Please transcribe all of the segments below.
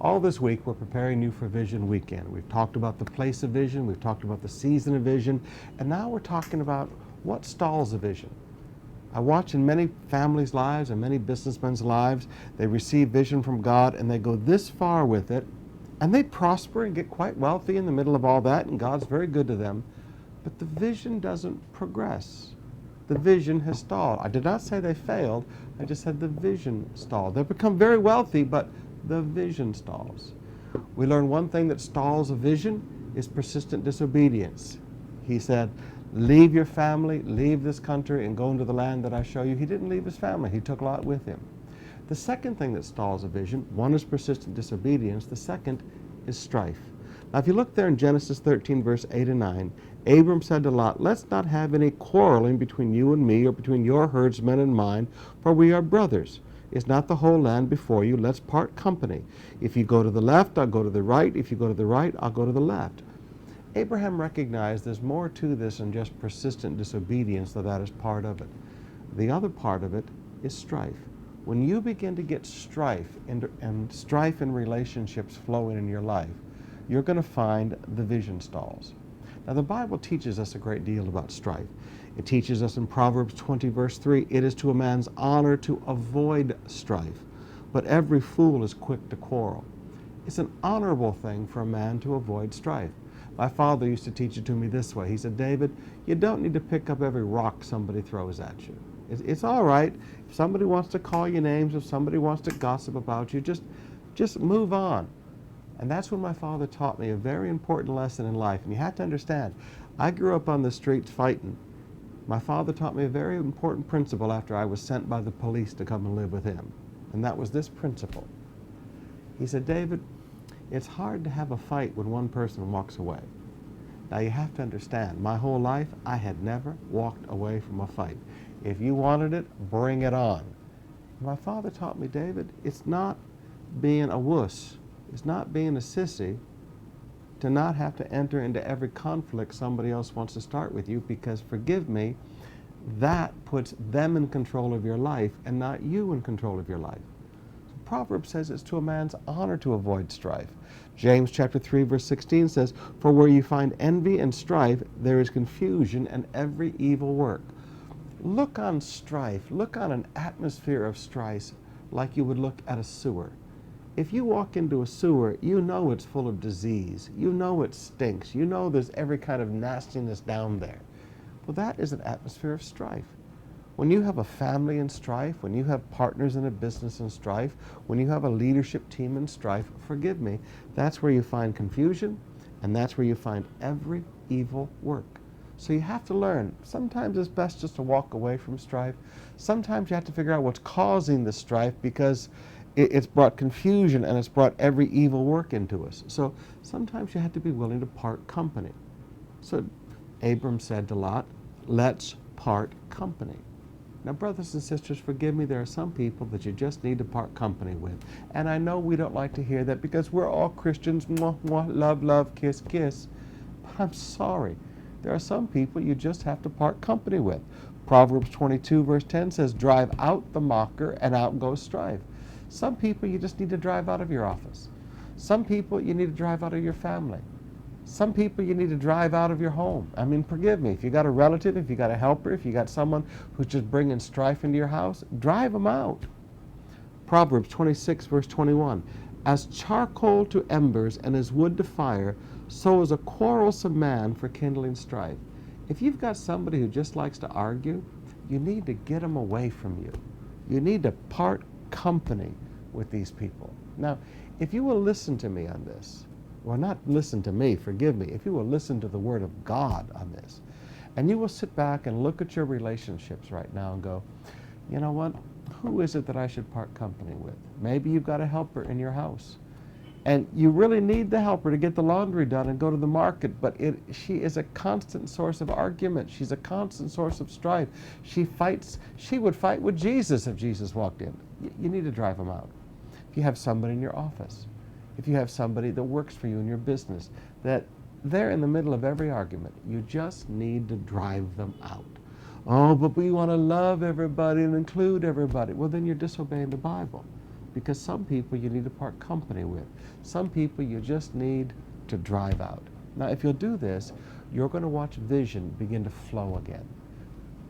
All this week, we're preparing you for Vision Weekend. We've talked about the place of vision, we've talked about the season of vision, and now we're talking about what stalls a vision. I watch in many families' lives and many businessmen's lives, they receive vision from God and they go this far with it, and they prosper and get quite wealthy in the middle of all that, and God's very good to them, but the vision doesn't progress. The vision has stalled. I did not say they failed, I just said the vision stalled. They've become very wealthy, but the vision stalls. We learn one thing that stalls a vision is persistent disobedience. He said, leave your family, leave this country, and go into the land that I show you. He didn't leave his family. He took Lot with him. The second thing that stalls a vision, one is persistent disobedience. The second is strife. Now, if you look there in Genesis 13, verse 8 and 9, Abram said to Lot, let's not have any quarreling between you and me, or between your herdsmen and mine, for we are brothers. Is not the whole land before you? Let's part company. If you go to the left, I'll go to the right. If you go to the right, I'll go to the left. Abraham recognized there's more to this than just persistent disobedience, though that is part of it. The other part of it is strife. When you begin to get strife and strife in relationships flowing in your life, you're going to find the vision stalls. Now, the Bible teaches us a great deal about strife. It teaches us in Proverbs 20, verse 3, it is to a man's honor to avoid strife, but every fool is quick to quarrel. It's an honorable thing for a man to avoid strife. My father used to teach it to me this way. He said, David, you don't need to pick up every rock somebody throws at you. It's all right. If somebody wants to call you names, if somebody wants to gossip about you, just move on. And that's when my father taught me a very important lesson in life. And you have to understand, I grew up on the streets fighting. My father taught me a very important principle after I was sent by the police to come and live with him. And that was this principle. He said, David, it's hard to have a fight when one person walks away. Now you have to understand, my whole life I had never walked away from a fight. If you wanted it, bring it on. My father taught me, David, it's not being a wuss. It's not being a sissy to not have to enter into every conflict somebody else wants to start with you, because, forgive me, that puts them in control of your life and not you in control of your life. So Proverbs says it's to a man's honor to avoid strife. James chapter 3, verse 16 says, for where you find envy and strife, there is confusion and every evil work. Look on strife, look on an atmosphere of strife like you would look at a sewer. If you walk into a sewer, you know it's full of disease. You know it stinks. You know there's every kind of nastiness down there. Well, that is an atmosphere of strife. When you have a family in strife, when you have partners in a business in strife, when you have a leadership team in strife, forgive me, that's where you find confusion, and that's where you find every evil work. So you have to learn. Sometimes it's best just to walk away from strife. Sometimes you have to figure out what's causing the strife, because it's brought confusion and it's brought every evil work into us. So sometimes you have to be willing to part company. So Abram said to Lot, let's part company. Now, brothers and sisters, forgive me, there are some people that you just need to part company with. And I know we don't like to hear that because we're all Christians, mwah, mwah, love, love, kiss, kiss. But I'm sorry. There are some people you just have to part company with. Proverbs 22, verse 10 says, drive out the mocker and out goes strife. Some people you just need to drive out of your office. Some people you need to drive out of your family. Some people you need to drive out of your home. I mean, forgive me, if you got a relative, if you got a helper, if you got someone who's just bringing strife into your house, drive them out. Proverbs 26, verse 21, as charcoal to embers and as wood to fire, so is a quarrelsome man for kindling strife. If you've got somebody who just likes to argue, you need to get them away from you. You need to part company with these people. Now, if you will listen to me on this, well, not listen to me, forgive me, if you will listen to the Word of God on this, and you will sit back and look at your relationships right now and go, you know what, who is it that I should part company with? Maybe you've got a helper in your house, and you really need the helper to get the laundry done and go to the market, but she is a constant source of argument. She's a constant source of strife. She would fight with Jesus if Jesus walked in. You need to drive them out. If you have somebody in your office, if you have somebody that works for you in your business, that they're in the middle of every argument, you just need to drive them out. Oh, but we want to love everybody and include everybody. Well, then you're disobeying the Bible. because some people you need to part company with. Some people you just need to drive out. Now, if you'll do this, you're going to watch vision begin to flow again.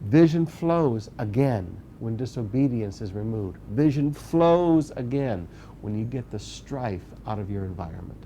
Vision flows again when disobedience is removed. Vision flows again when you get the strife out of your environment.